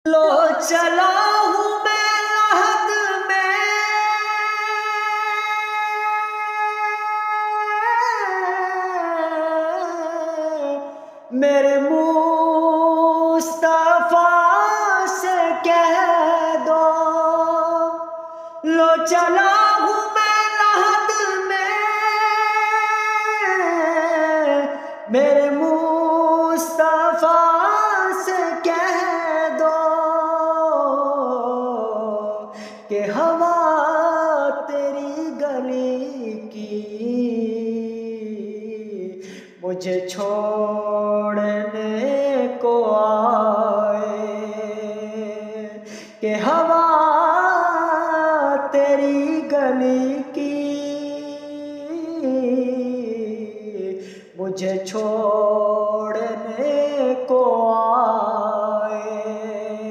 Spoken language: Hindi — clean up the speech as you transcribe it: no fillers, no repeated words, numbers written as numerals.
लो चला हूँ मैं लहद में, मेरे मुस्तफा से कह दो। लो चला हूँ मैं लहद में, मेरे मुस्तफा से कह दो कि हवा तेरी गली की मुझे छोड़ने को आए, कि हवा तेरी गली की मुझे छोड़